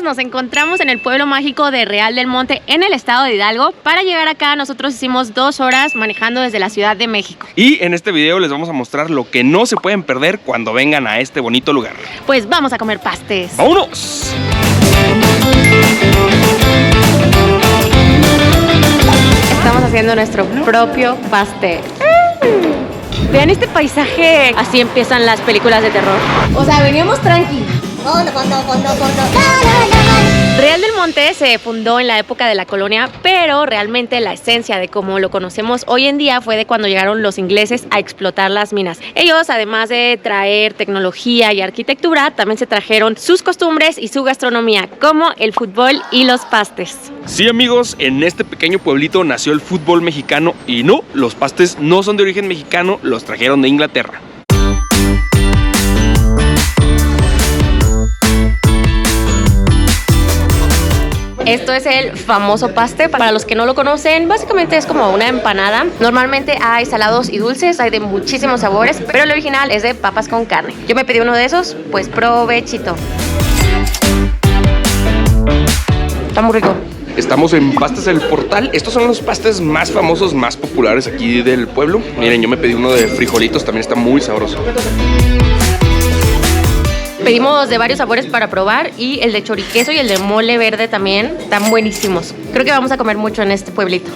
nos encontramos en el pueblo mágico de Real del Monte, en el estado de Hidalgo. Para llegar acá nosotros hicimos 2 horas manejando desde la Ciudad de México. Y en este video les vamos a mostrar lo que no se pueden perder cuando vengan a este bonito lugar. Pues vamos a comer pastes. ¡Vámonos! Estamos haciendo nuestro propio pastel. Vean este paisaje. Así empiezan las películas de terror. O sea, veníamos tranqui. Real del Monte se fundó en la época de la colonia, pero realmente la esencia de cómo lo conocemos hoy en día fue de cuando llegaron los ingleses a explotar las minas. Ellos, además de traer tecnología y arquitectura, también se trajeron sus costumbres y su gastronomía, como el fútbol y los pastes. Sí, amigos, en este pequeño pueblito nació el fútbol mexicano y no, los pastes no son de origen mexicano, los trajeron de Inglaterra. Esto es el famoso paste. Para los que no lo conocen, básicamente es como una empanada. Normalmente hay salados y dulces, hay de muchísimos sabores, pero el original es de papas con carne. Yo me pedí uno de esos, pues provechito. Está muy rico. Estamos en Pastes del Portal. Estos son los pastes más famosos, más populares aquí del pueblo. Miren, yo me pedí uno de frijolitos, también está muy sabroso. Pedimos de varios sabores para probar y el de choriqueso y el de mole verde también están buenísimos. Creo que vamos a comer mucho en este pueblito.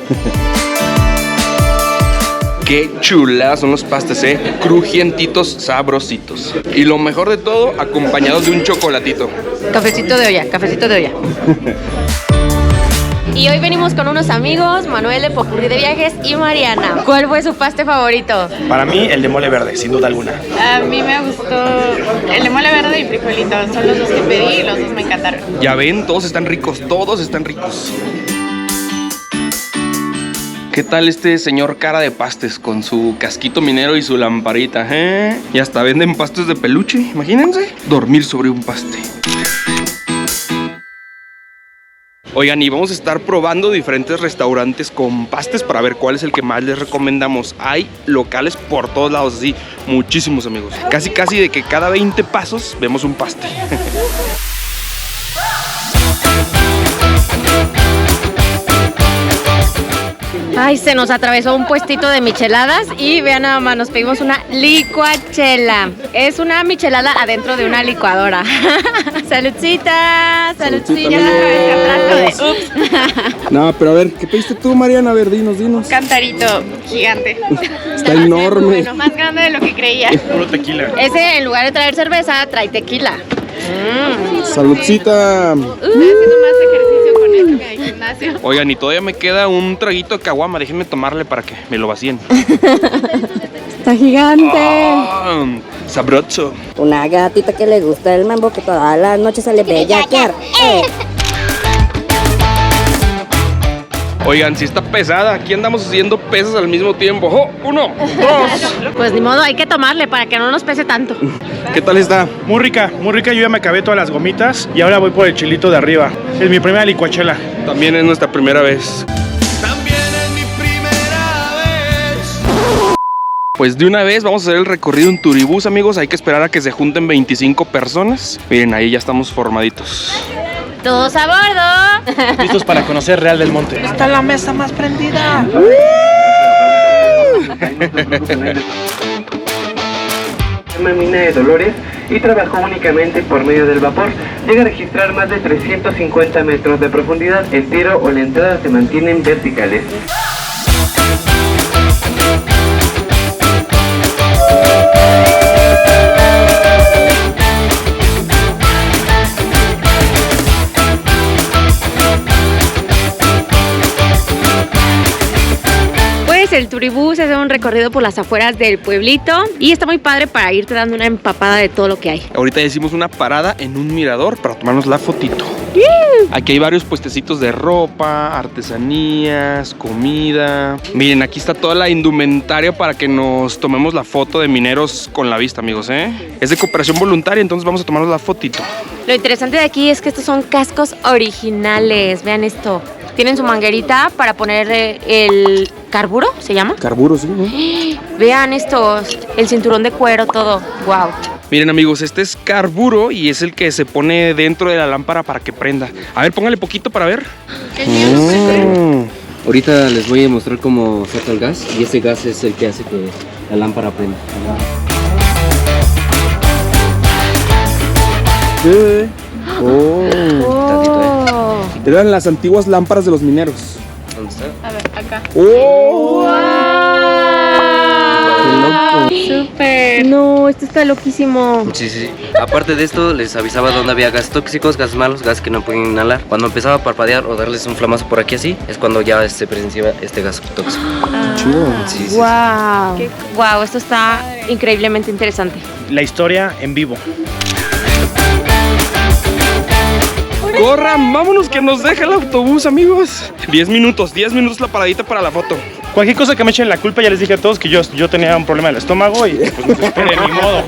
Qué chuladas son los pastes, crujientitos, sabrositos. Y lo mejor de todo, acompañados de un chocolatito. Cafecito de olla, cafecito de olla. Y hoy venimos con unos amigos, Manuel de Popurrí de Viajes y Mariana. ¿Cuál fue su paste favorito? Para mí, el de mole verde, sin duda alguna. A mí me gustó el de mole verde y frijolito. Son los dos que pedí y los dos me encantaron. Ya ven, todos están ricos, todos están ricos. ¿Qué tal este señor cara de pastes con su casquito minero y su lamparita? Y hasta venden pastes de peluche, imagínense. Dormir sobre un paste. Oigan, y vamos a estar probando diferentes restaurantes con pastes para ver cuál es el que más les recomendamos. Hay locales por todos lados, así, muchísimos, amigos. Casi de que cada 20 pasos vemos un paste. Ay, se nos atravesó un puestito de micheladas y vean nada más, nos pedimos una licuachela. Es una michelada adentro de una licuadora. Saludcita, saludcita. No, pero a ver, ¿qué pediste tú, Mariana? A ver, dinos. Cantarito gigante. Está enorme. Bueno, más grande de lo que creía. Puro tequila. Ese, en lugar de traer cerveza, trae tequila. Saludcita. Estoy haciendo más ejercicio con esto que en el gimnasio. Oigan, y todavía me queda un traguito de caguama. Déjenme tomarle para que me lo vacíen. Está gigante. Sabroso. Una gatita que le gusta el mambo, que todas las noches sale bellaquear. Oigan, si está pesada, aquí andamos haciendo pesas al mismo tiempo. ¡Oh! 1, 2. Pues ni modo, hay que tomarle para que no nos pese tanto. ¿Qué tal está? Muy rica, yo ya me acabé todas las gomitas y ahora voy por el chilito de arriba. Es mi primera licuachela. También es nuestra primera vez. Pues de una vez vamos a hacer el recorrido en turibús, amigos. Hay que esperar a que se junten 25 personas. Miren, ahí ya estamos formaditos. ¡Todos a bordo! Listos para conocer Real del Monte. Está la mesa más prendida. Mina de Dolores y trabajó únicamente por medio del vapor. Llega a registrar más de 350 metros de profundidad. El tiro o la entrada se mantienen verticales. El turibús hace un recorrido por las afueras del pueblito y está muy padre para irte dando una empapada de todo lo que hay. Ahorita ya hicimos una parada en un mirador para tomarnos la fotito. Aquí hay varios puestecitos de ropa, artesanías, comida. Miren, aquí está toda la indumentaria para que nos tomemos la foto de mineros con la vista, amigos, Es de cooperación voluntaria, entonces vamos a tomarnos la fotito. Lo interesante de aquí es que estos son cascos originales. Vean esto. Tienen su manguerita para poner el carburo, ¿se llama? Carburo, sí, ¿no? Vean estos, el cinturón de cuero, todo. Wow. Miren amigos, este es carburo y es el que se pone dentro de la lámpara para que prenda. A ver, póngale poquito para ver. Ahorita les voy a mostrar cómo saca el gas y ese gas es el que hace que la lámpara prenda. ¿Qué? Oh. Eran las antiguas lámparas de los mineros. ¿Dónde está? A ver, acá. ¡Oh! Súper. No, esto está loquísimo. Sí, sí. Aparte de esto, les avisaba dónde había gas tóxicos, gas malos, gas que no pueden inhalar. Cuando empezaba a parpadear o darles un flamazo por aquí así, es cuando ya se presenciaba este gas tóxico. Chido. Sí, sí, Wow. Wow, esto está increíblemente interesante. La historia en vivo. Corran, vámonos que nos deja el autobús, amigos. 10 minutos la paradita para la foto. Cualquier cosa que me echen la culpa, ya les dije a todos que yo tenía un problema del estómago y pues me desesperen, ni modo.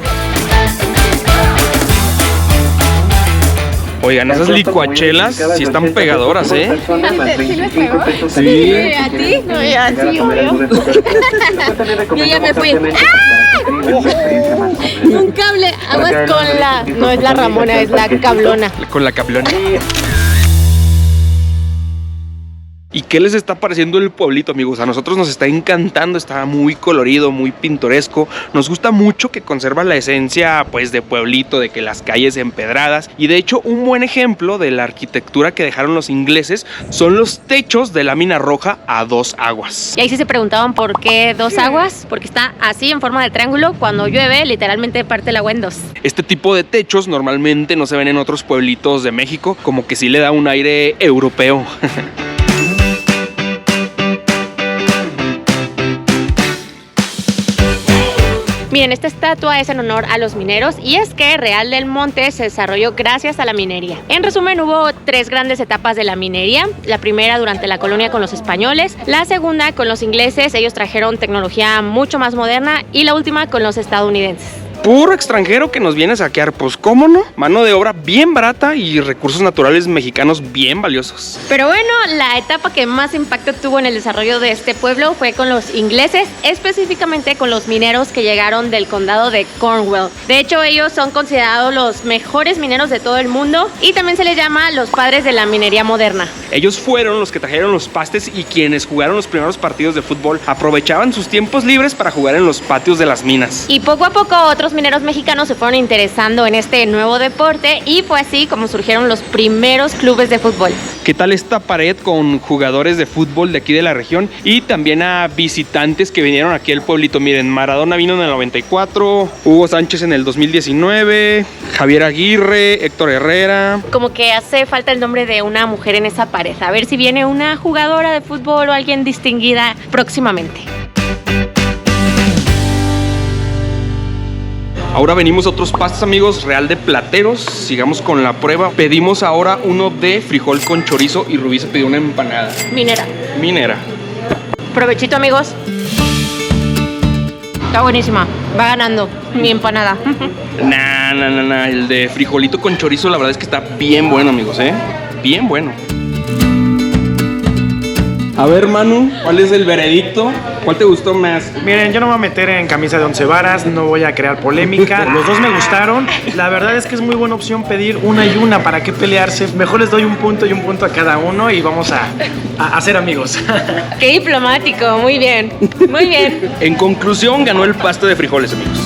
Oigan, esas licuachelas sí están pegadoras, ¿eh? Sí. ¿A ti? No, ya sí, obvio. Yo ya me fui. Un cable, aguas con la... No es la Ramona, es la cablona. Con la cablona. ¿Y qué les está pareciendo el pueblito, amigos? A nosotros nos está encantando, está muy colorido, muy pintoresco. Nos gusta mucho que conserva la esencia, pues, de pueblito, de que las calles empedradas. Y de hecho, un buen ejemplo de la arquitectura que dejaron los ingleses son los techos de lámina roja a 2 aguas. Y ahí sí se preguntaban por qué 2 aguas, porque está así en forma de triángulo. Cuando llueve, literalmente parte el agua en 2. Este tipo de techos normalmente no se ven en otros pueblitos de México, como que sí le da un aire europeo. Miren, esta estatua es en honor a los mineros y es que Real del Monte se desarrolló gracias a la minería. En resumen, hubo 3 grandes etapas de la minería. La primera durante la colonia con los españoles, la segunda con los ingleses, ellos trajeron tecnología mucho más moderna, y la última con los estadounidenses. Puro extranjero que nos viene a saquear, pues cómo no, mano de obra bien barata y recursos naturales mexicanos bien valiosos. Pero bueno, la etapa que más impacto tuvo en el desarrollo de este pueblo fue con los ingleses, específicamente con los mineros que llegaron del condado de Cornwall. De hecho, ellos son considerados los mejores mineros de todo el mundo y también se les llama los padres de la minería moderna. Ellos fueron los que trajeron los pastes y quienes jugaron los primeros partidos de fútbol aprovechaban sus tiempos libres para jugar en los patios de las minas. Y poco a poco otros mineros mexicanos se fueron interesando en este nuevo deporte y fue así como surgieron los primeros clubes de fútbol. ¿Qué tal esta pared con jugadores de fútbol de aquí de la región y también a visitantes que vinieron aquí al pueblito? Miren, Maradona vino en el 94, Hugo Sánchez en el 2019, Javier Aguirre, Héctor Herrera. Como que hace falta el nombre de una mujer en esa pared. A ver si viene una jugadora de fútbol o alguien distinguida próximamente. Ahora venimos a otros pastos, amigos, Real de Plateros. Sigamos con la prueba. Pedimos ahora uno de frijol con chorizo y Rubí se pidió una empanada minera. Provechito, amigos. Está buenísima. Va ganando mi empanada. Nah. El de frijolito con chorizo, la verdad es que está bien bueno, amigos, bien bueno. A ver, Manu, ¿cuál es el veredicto? ¿Cuál te gustó más? Miren, yo no me voy a meter en camisa de 11 varas, no voy a crear polémica. Los dos me gustaron. La verdad es que es muy buena opción pedir una y una. ¿Para qué pelearse? Mejor les doy un punto y un punto a cada uno y vamos a ser amigos. Qué diplomático, muy bien. Muy bien. En conclusión, ganó el paste de frijoles, amigos.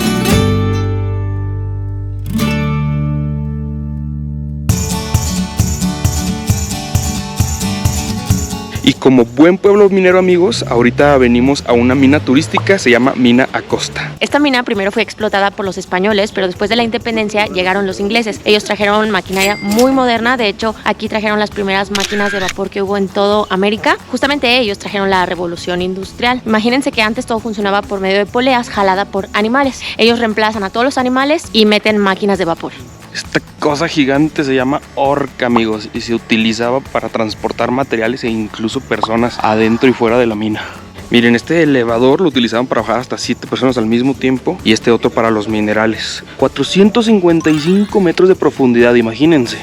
Y como buen pueblo minero, amigos, ahorita venimos a una mina turística, se llama Mina Acosta. Esta mina primero fue explotada por los españoles, pero después de la independencia llegaron los ingleses. Ellos trajeron maquinaria muy moderna, de hecho aquí trajeron las primeras máquinas de vapor que hubo en toda América. Justamente ellos trajeron la revolución industrial. Imagínense que antes todo funcionaba por medio de poleas jalada por animales. Ellos reemplazan a todos los animales y meten máquinas de vapor. Esta cosa gigante se llama orca, amigos, y se utilizaba para transportar materiales e incluso personas adentro y fuera de la mina. Miren, este elevador lo utilizaban para bajar hasta 7 personas al mismo tiempo y este otro para los minerales. 455 metros de profundidad, imagínense.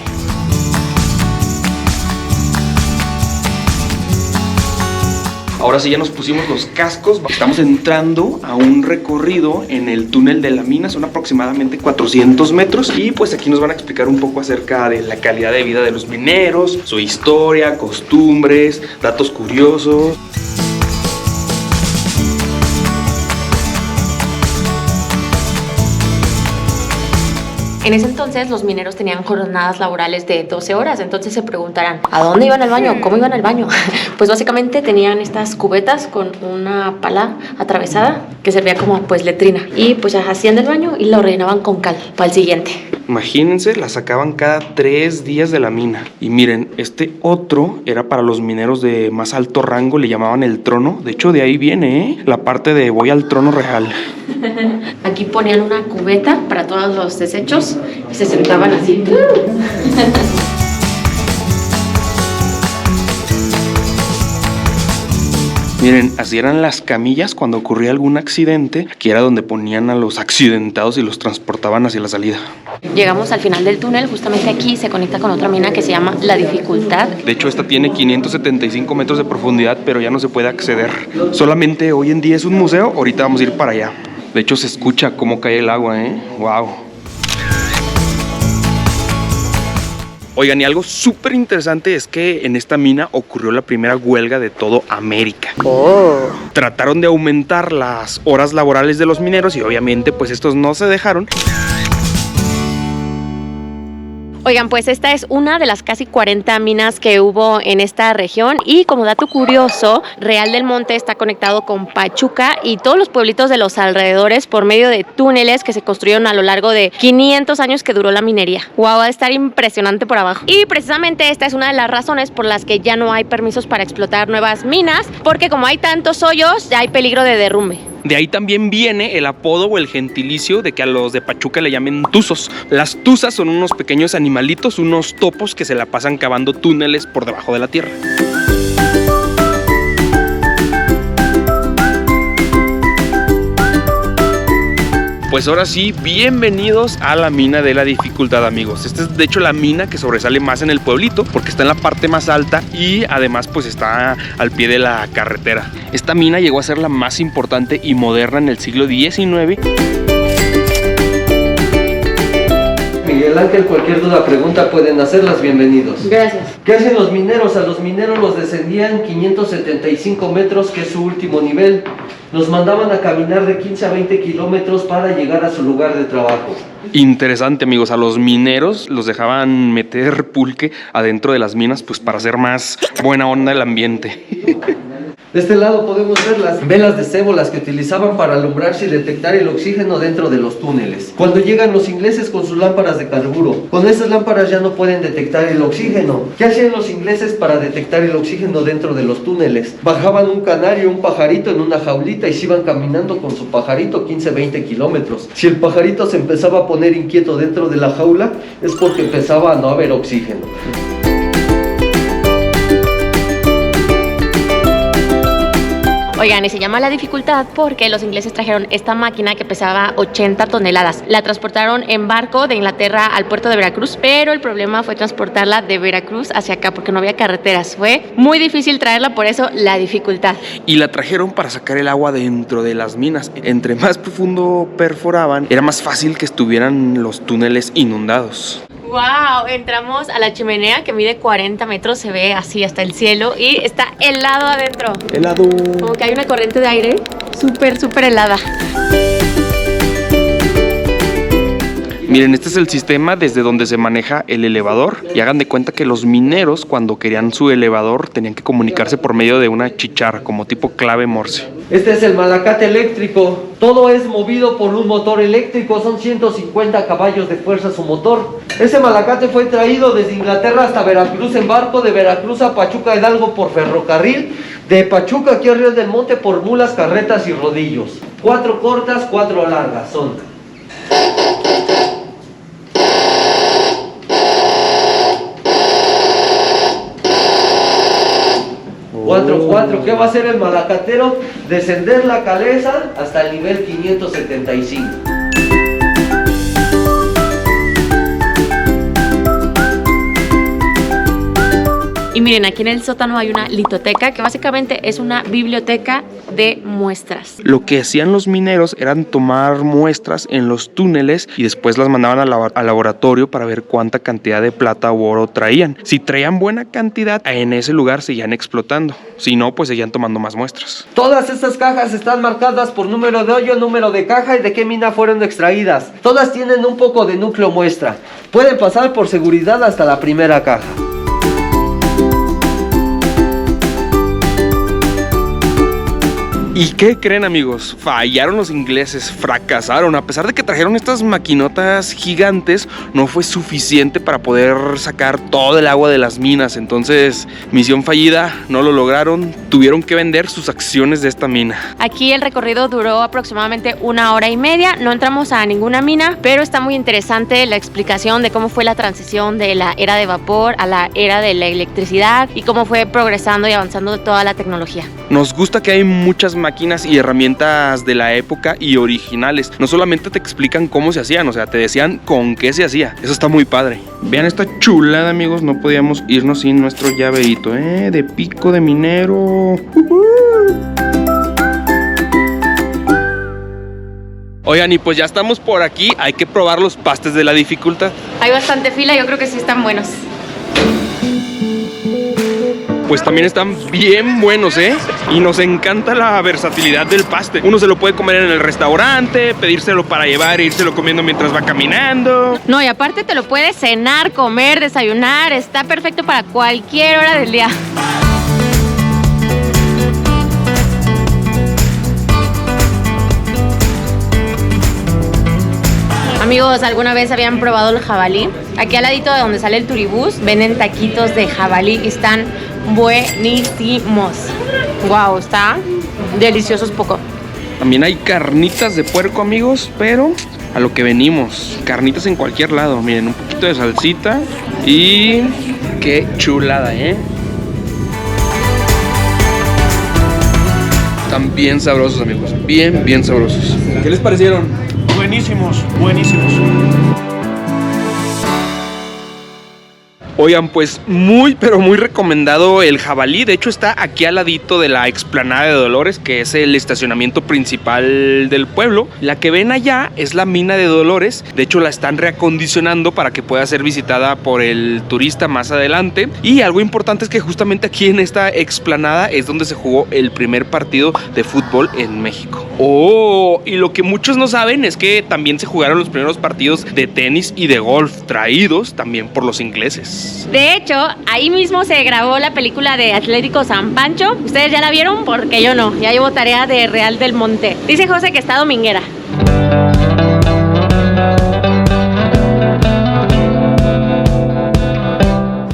Ahora sí ya nos pusimos los cascos. Estamos entrando a un recorrido en el túnel de la mina. Son aproximadamente 400 metros. Y pues aquí nos van a explicar un poco acerca de la calidad de vida de los mineros, su historia, costumbres, datos curiosos. En ese entonces los mineros tenían jornadas laborales de 12 horas, entonces se preguntarán, ¿a dónde iban al baño? ¿Cómo iban al baño? Pues básicamente tenían estas cubetas con una pala atravesada que servía como pues letrina y pues ya hacían del baño y lo rellenaban con cal para el siguiente. Imagínense, la sacaban cada 3 días de la mina. Y miren, este otro era para los mineros de más alto rango, le llamaban el trono. De hecho, de ahí viene, la parte de voy al trono real. Aquí ponían una cubeta para todos los desechos y se sentaban así. Miren, así eran las camillas cuando ocurría algún accidente. Aquí era donde ponían a los accidentados y los transportaban hacia la salida. Llegamos al final del túnel, justamente aquí se conecta con otra mina que se llama La Dificultad. De hecho, esta tiene 575 metros de profundidad, pero ya no se puede acceder. Solamente hoy en día es un museo, ahorita vamos a ir para allá. De hecho, se escucha cómo cae el agua, ¿eh? ¡Wow! Oigan, y algo súper interesante es que en esta mina ocurrió la primera huelga de todo América. Trataron de aumentar las horas laborales de los mineros y obviamente pues estos no se dejaron. Oigan, pues esta es una de las casi 40 minas que hubo en esta región y como dato curioso, Real del Monte está conectado con Pachuca y todos los pueblitos de los alrededores por medio de túneles que se construyeron a lo largo de 500 años que duró la minería. Wow, va a estar impresionante por abajo. Y precisamente esta es una de las razones por las que ya no hay permisos para explotar nuevas minas, porque como hay tantos hoyos, ya hay peligro de derrumbe. De ahí también viene el apodo o el gentilicio de que a los de Pachuca le llamen tuzos. Las tuzas son unos pequeños animalitos, unos topos que se la pasan cavando túneles por debajo de la tierra. Pues ahora sí, bienvenidos a la mina de la dificultad, amigos. Esta es de hecho la mina que sobresale más en el pueblito porque está en la parte más alta y además pues está al pie de la carretera. Esta mina llegó a ser la más importante y moderna en el siglo XIX. Miguel Ángel, cualquier duda, pregunta pueden hacerlas, bienvenidos. Gracias. ¿Qué hacen los mineros? A los mineros los descendían 575 metros, que es su último nivel. Los mandaban a caminar de 15 a 20 kilómetros para llegar a su lugar de trabajo. Interesante, amigos, a los mineros los dejaban meter pulque adentro de las minas pues para hacer más buena onda el ambiente. De este lado podemos ver las velas de cebo, las que utilizaban para alumbrarse y detectar el oxígeno dentro de los túneles. Cuando llegan los ingleses con sus lámparas de carburo, con esas lámparas ya no pueden detectar el oxígeno. ¿Qué hacían los ingleses para detectar el oxígeno dentro de los túneles? Bajaban un canario, un pajarito en una jaulita y se iban caminando con su pajarito 15-20 kilómetros. Si el pajarito se empezaba a poner inquieto dentro de la jaula, es porque empezaba a no haber oxígeno. Oigan, y se llama La Dificultad porque los ingleses trajeron esta máquina que pesaba 80 toneladas. La transportaron en barco de Inglaterra al puerto de Veracruz, pero el problema fue transportarla de Veracruz hacia acá porque no había carreteras. Fue muy difícil traerla, por eso La Dificultad. Y la trajeron para sacar el agua dentro de las minas. Entre más profundo perforaban, era más fácil que estuvieran los túneles inundados. ¡Wow! Entramos a la chimenea que mide 40 metros, se ve así hasta el cielo y está helado adentro. Helado. Como que hay una corriente de aire súper helada. Miren, este es el sistema desde donde se maneja el elevador. Y hagan de cuenta que los mineros, cuando querían su elevador, tenían que comunicarse por medio de una chicharra, como tipo clave Morse. Este es el malacate eléctrico. Todo es movido por un motor eléctrico. Son 150 caballos de fuerza su motor. Ese malacate fue traído desde Inglaterra hasta Veracruz en barco, de Veracruz a Pachuca Hidalgo por ferrocarril, de Pachuca aquí a Real del Monte por mulas, carretas y rodillos. 4 cortas, 4 largas son. ¿Qué va a hacer el malacatero? Descender la cabeza hasta el nivel 575. Y miren, aquí en el sótano hay una litoteca, que básicamente es una biblioteca de muestras. Lo que hacían los mineros eran tomar muestras en los túneles y después las mandaban al laboratorio para ver cuánta cantidad de plata u oro traían. Si traían buena cantidad, en ese lugar seguían explotando. Si no, pues seguían tomando más muestras. Todas estas cajas están marcadas por número de hoyo, número de caja y de qué mina fueron extraídas. Todas tienen un poco de núcleo muestra. Pueden pasar por seguridad hasta la primera caja. ¿Y qué creen, amigos? Fallaron los ingleses, fracasaron. A pesar de que trajeron estas maquinotas gigantes, no fue suficiente para poder sacar todo el agua de las minas. Entonces, misión fallida, no lo lograron. Tuvieron que vender sus acciones de esta mina. Aquí el recorrido duró aproximadamente 1 hora y media. No entramos a ninguna mina, pero está muy interesante la explicación de cómo fue la transición de la era de vapor a la era de la electricidad y cómo fue progresando y avanzando toda la tecnología. Nos gusta que hay muchas máquinas y herramientas de la época y originales. No solamente te explican cómo se hacían, o sea, te decían con qué se hacía. Eso está muy padre. Vean esta chulada, amigos. No podíamos irnos sin nuestro llaverito, de pico de minero. Oigan, y pues ya estamos por aquí. Hay que probar los pastes de la dificultad. Hay bastante fila, yo creo que sí están buenos. Pues también están bien buenos, y nos encanta la versatilidad del paste. Uno se lo puede comer en el restaurante, pedírselo para llevar e írselo comiendo mientras va caminando. No, y aparte te lo puedes cenar, comer, desayunar. Está perfecto para cualquier hora del día. Amigos, ¿alguna vez habían probado el jabalí? Aquí al ladito de donde sale el turibús venden taquitos de jabalí y están buenísimos. Wow, está deliciosos poco. También hay carnitas de puerco, amigos, pero a lo que venimos. Carnitas en cualquier lado. Miren, un poquito de salsita y qué chulada, Están bien sabrosos, amigos. Bien sabrosos. ¿Qué les parecieron? Buenísimos, buenísimos. Oigan, pues pero muy recomendado el jabalí. De hecho, está aquí al ladito de la explanada de Dolores, que es el estacionamiento principal del pueblo. La que ven allá es la mina de Dolores. De hecho, la están reacondicionando para que pueda ser visitada por el turista más adelante. Y algo importante es que justamente aquí en esta explanada es donde se jugó el primer partido de fútbol en México. Oh, y lo que muchos no saben es que también se jugaron los primeros partidos de tenis y de golf, traídos también por los ingleses. De hecho, ahí mismo se grabó la película de Atlético San Pancho. ¿Ustedes ya la vieron? Porque yo no. Ya llevo tarea de Real del Monte. Dice José que está dominguera.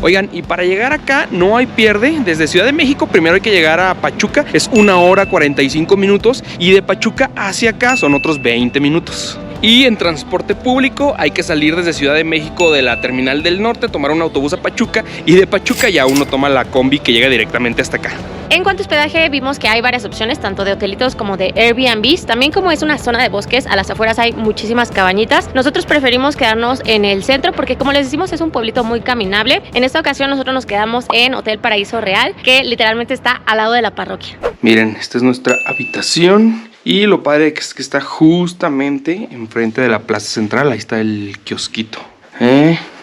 Oigan, y para llegar acá no hay pierde. Desde Ciudad de México primero hay que llegar a Pachuca. Es 1 hora 45 minutos. Y de Pachuca hacia acá son otros 20 minutos. Y en transporte público hay que salir desde Ciudad de México de la Terminal del Norte, tomar un autobús a Pachuca y de Pachuca ya uno toma la combi que llega directamente hasta acá. En cuanto a hospedaje, vimos que hay varias opciones, tanto de hotelitos como de Airbnbs. También, como es una zona de bosques, a las afueras hay muchísimas cabañitas. Nosotros preferimos quedarnos en el centro porque, como les decimos, es un pueblito muy caminable. En esta ocasión nosotros nos quedamos en Hotel Paraíso Real, que literalmente está al lado de la parroquia. Miren, esta es nuestra habitación. Y lo padre es que está justamente enfrente de la plaza central. Ahí está el kiosquito.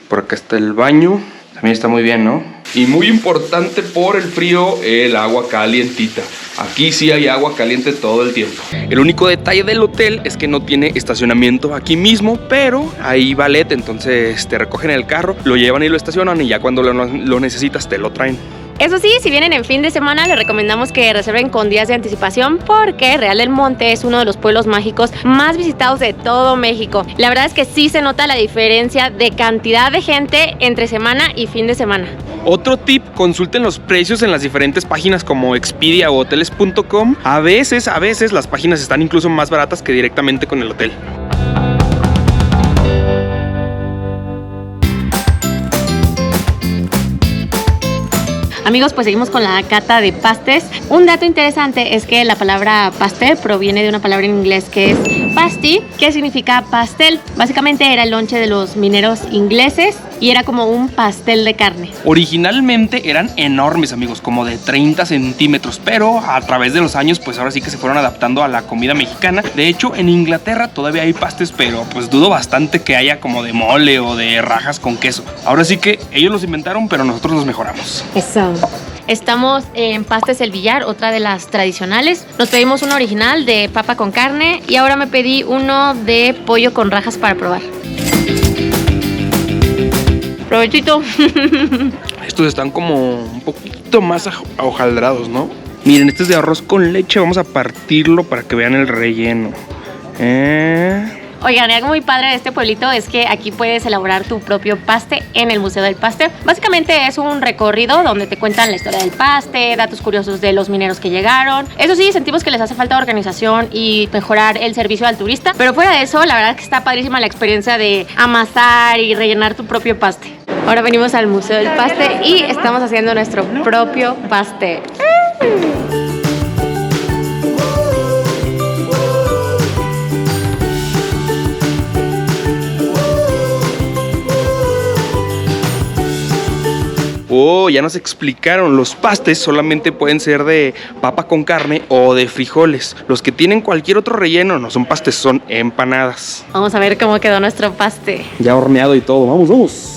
Por acá está el baño. También está muy bien, ¿no? Y muy importante por el frío, el agua calientita. Aquí sí hay agua caliente todo el tiempo. El único detalle del hotel es que no tiene estacionamiento aquí mismo, pero hay valet, entonces te recogen el carro, lo llevan y lo estacionan y ya cuando lo necesitas te lo traen. Eso sí, si vienen en fin de semana, les recomendamos que reserven con días de anticipación porque Real del Monte es uno de los pueblos mágicos más visitados de todo México. La verdad es que sí se nota la diferencia de cantidad de gente entre semana y fin de semana. Otro tip, consulten los precios en las diferentes páginas como Expedia o hoteles.com. A veces las páginas están incluso más baratas que directamente con el hotel. Amigos, pues seguimos con la cata de pastes. Un dato interesante es que la palabra pastel proviene de una palabra en inglés que es pasty, que significa pastel. Básicamente era el lonche de los mineros ingleses y era como un pastel de carne. Originalmente eran enormes, amigos, como de 30 centímetros, pero a través de los años, pues ahora sí que se fueron adaptando a la comida mexicana. De hecho, en Inglaterra todavía hay pastes, pero pues dudo bastante que haya como de mole o de rajas con queso. Ahora sí que ellos los inventaron, pero nosotros los mejoramos. Eso. Estamos en Pastes El Villar, otra de las tradicionales. Nos pedimos uno original de papa con carne y ahora me pedí uno de pollo con rajas para probar. Provechito. Estos están como un poquito más ahojaldrados, ¿no? Miren, este es de arroz con leche. Vamos a partirlo para que vean el relleno. Oigan, algo muy padre de este pueblito es que aquí puedes elaborar tu propio paste en el Museo del Paste. Básicamente es un recorrido donde te cuentan la historia del paste, datos curiosos de los mineros que llegaron. Eso sí, sentimos que les hace falta organización y mejorar el servicio al turista. Pero fuera de eso, la verdad es que está padrísima la experiencia de amasar y rellenar tu propio paste. Ahora venimos al Museo del Paste y estamos haciendo nuestro propio paste. Oh, ya nos explicaron, los pastes solamente pueden ser de papa con carne o de frijoles. Los que tienen cualquier otro relleno no son pastes, son empanadas. Vamos a ver cómo quedó nuestro paste. Ya horneado y todo. Vamos, vamos.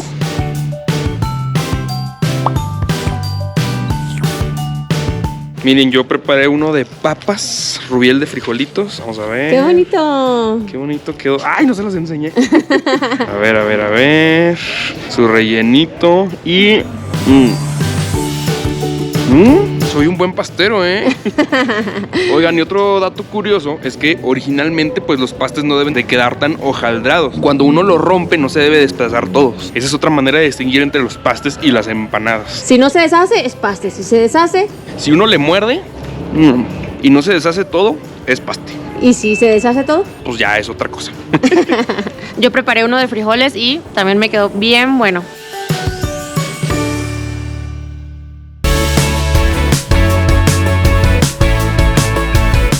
Miren, yo preparé uno de papas, rubiel de frijolitos. Vamos a ver. ¡Qué bonito! Qué bonito quedó. ¡Ay, no se los enseñé! A ver, a ver, a ver. Su rellenito y... soy un buen pastero, ¿eh? Oigan, y otro dato curioso es que originalmente pues los pastes no deben de quedar tan hojaldrados. Cuando uno lo rompe no se debe despedazar todos. Esa es otra manera de distinguir entre los pastes y las empanadas. Si no se deshace, es paste. Si se deshace... Si uno le muerde y no se deshace todo, es paste. ¿Y si se deshace todo? Pues ya es otra cosa. Yo preparé uno de frijoles y también me quedó bien bueno.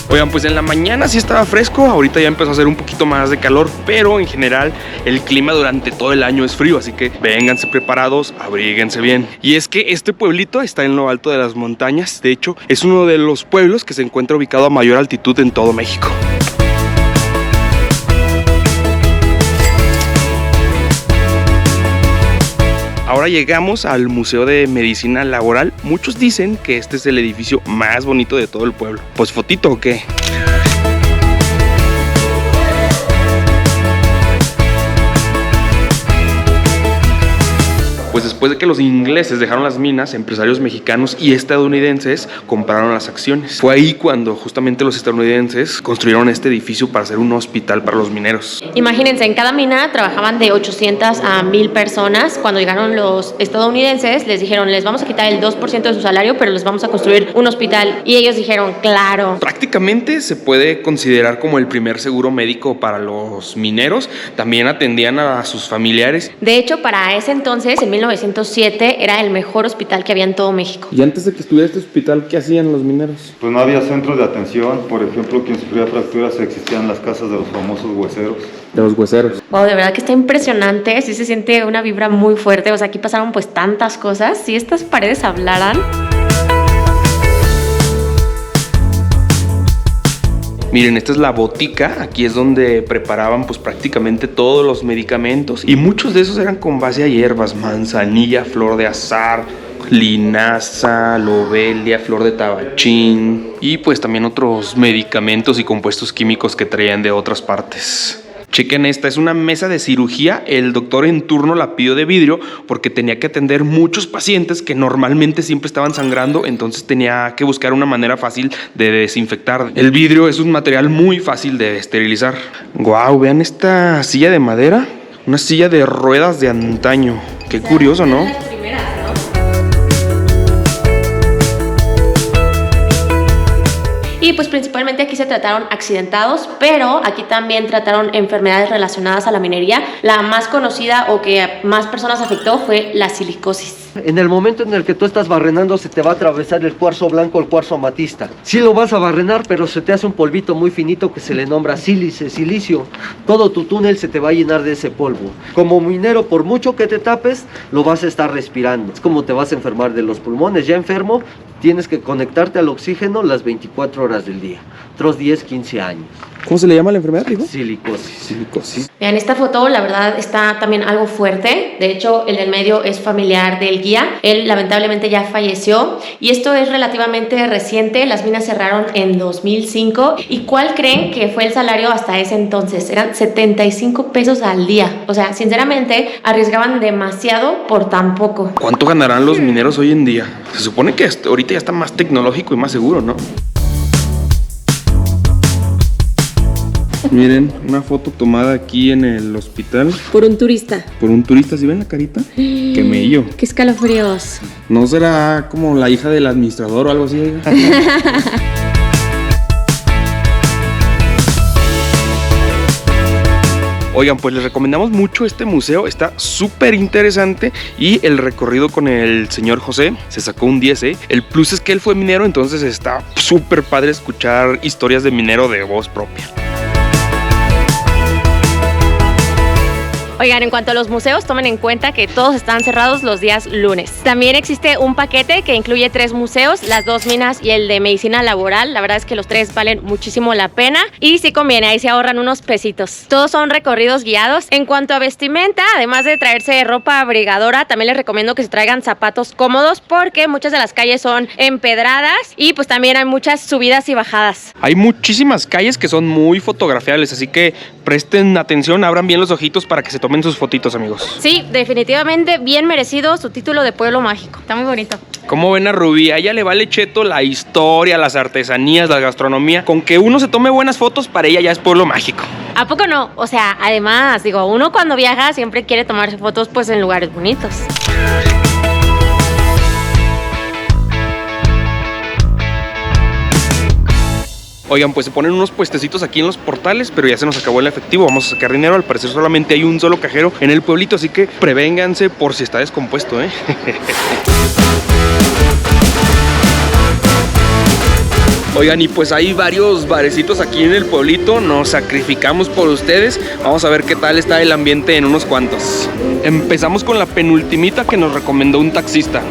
Oigan, pues en la mañana sí estaba fresco, ahorita ya empezó a hacer un poquito más de calor, pero en general el clima durante todo el año es frío, así que vénganse preparados, abríguense bien. Y es que este pueblito está en lo alto de las montañas, de hecho es uno de los pueblos que se encuentra ubicado a mayor altitud en todo México. Ahora llegamos al Museo de Medicina Laboral. Muchos dicen que este es el edificio más bonito de todo el pueblo. Pues fotito o qué. Pues después de que los ingleses dejaron las minas, empresarios mexicanos y estadounidenses compraron las acciones. Fue ahí cuando justamente los estadounidenses construyeron este edificio para hacer un hospital para los mineros. Imagínense, en cada mina trabajaban de 800 a 1000 personas. Cuando llegaron los estadounidenses, les dijeron, les vamos a quitar el 2% de su salario, pero les vamos a construir un hospital. Y ellos dijeron, claro. Prácticamente se puede considerar como el primer seguro médico para los mineros. También atendían a sus familiares. De hecho, para ese entonces, en 1907, era el mejor hospital que había en todo México. Y antes de que estuviera este hospital, ¿qué hacían los mineros? Pues no había centros de atención. Por ejemplo, quien sufría fracturas, existían las casas de los famosos hueseros. De los hueseros. Wow, de verdad que está impresionante. Sí se siente una vibra muy fuerte. O sea, aquí pasaron pues tantas cosas. Si estas paredes hablaran... Miren, esta es la botica, aquí es donde preparaban pues prácticamente todos los medicamentos y muchos de esos eran con base a hierbas, manzanilla, flor de azahar, linaza, lobelia, flor de tabachín y pues también otros medicamentos y compuestos químicos que traían de otras partes. Chequen esta, es una mesa de cirugía. El doctor en turno la pidió de vidrio porque tenía que atender muchos pacientes que normalmente siempre estaban sangrando, entonces tenía que buscar una manera fácil de desinfectar. El vidrio es un material muy fácil de esterilizar. Guau, vean esta silla de madera, una silla de ruedas de antaño. Qué curioso, ¿no? Y pues principalmente aquí se trataron accidentados, pero aquí también trataron enfermedades relacionadas a la minería. La más conocida o que más personas afectó fue la silicosis. En el momento en el que tú estás barrenando se te va a atravesar el cuarzo blanco o el cuarzo amatista. Sí lo vas a barrenar, pero se te hace un polvito muy finito que se le nombra silicio. Todo tu túnel se te va a llenar de ese polvo. Como minero, por mucho que te tapes, lo vas a estar respirando. Es como te vas a enfermar de los pulmones. Ya enfermo, tienes que conectarte al oxígeno las 24 horas del día. Otros 10, 15 años. ¿Cómo se le llama la enfermedad, dijo? Silicosis. Vean, esta foto la verdad está también algo fuerte. De hecho, el del medio es familiar del guía. Él lamentablemente ya falleció y esto es relativamente reciente. Las minas cerraron en 2005. ¿Y cuál creen que fue el salario hasta ese entonces? Eran 75 pesos al día. O sea, sinceramente arriesgaban demasiado por tan poco. ¿Cuánto ganarán los mineros hoy en día? Se supone que ahorita ya está más tecnológico y más seguro, ¿no? Miren, una foto tomada aquí en el hospital. Por un turista. Por un turista, ¿sí ven la carita? Qué mello. Qué escalofríos. ¿No será como la hija del administrador o algo así? Oigan, pues les recomendamos mucho este museo, está súper interesante y el recorrido con el señor José se sacó un 10, ¿eh? El plus es que él fue minero, entonces está súper padre escuchar historias de minero de voz propia. Oigan, en cuanto a los museos, tomen en cuenta que todos están cerrados los días lunes. También existe un paquete que incluye 3 museos, las 2 minas y el de medicina laboral. La verdad es que los 3 valen muchísimo la pena y sí conviene, ahí se ahorran unos pesitos. Todos son recorridos guiados. En cuanto a vestimenta, además de traerse ropa abrigadora, también les recomiendo que se traigan zapatos cómodos porque muchas de las calles son empedradas y pues también hay muchas subidas y bajadas. Hay muchísimas calles que son muy fotografiables, así que presten atención, abran bien los ojitos para que se tomen sus fotitos, amigos. Sí, definitivamente bien merecido su título de pueblo mágico. Está muy bonito. ¿Cómo ven a Rubí? A ella le vale cheto la historia, las artesanías, la gastronomía. Con que uno se tome buenas fotos, para ella ya es pueblo mágico. ¿A poco no? O sea, además, digo, uno cuando viaja siempre quiere tomarse fotos pues en lugares bonitos. Oigan, pues se ponen unos puestecitos aquí en los portales, pero ya se nos acabó el efectivo, vamos a sacar dinero. Al parecer solamente hay un solo cajero en el pueblito, así que prevénganse por si está descompuesto, ¿eh? Oigan, y pues hay varios barecitos aquí en el pueblito, nos sacrificamos por ustedes. Vamos a ver qué tal está el ambiente en unos cuantos. Empezamos con la penultimita que nos recomendó un taxista.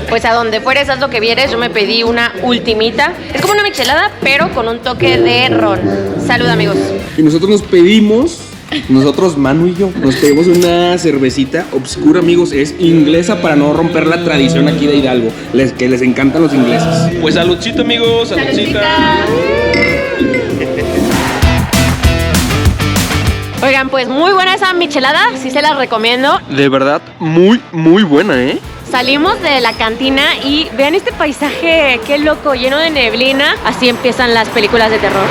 Pues a donde fueres, haz lo que vieres, yo me pedí una ultimita. Es como una michelada, pero con un toque de ron. Salud, amigos. Y nosotros Manu y yo, nos pedimos una cervecita obscura, amigos. Es inglesa para no romper la tradición aquí de Hidalgo, que les encantan los ingleses. Pues saludcita, amigos, saludcita. Oigan, pues muy buena esa michelada, sí se las recomiendo. De verdad, muy, muy buena, ¿eh? Salimos de la cantina y vean este paisaje, qué loco, lleno de neblina. Así empiezan las películas de terror.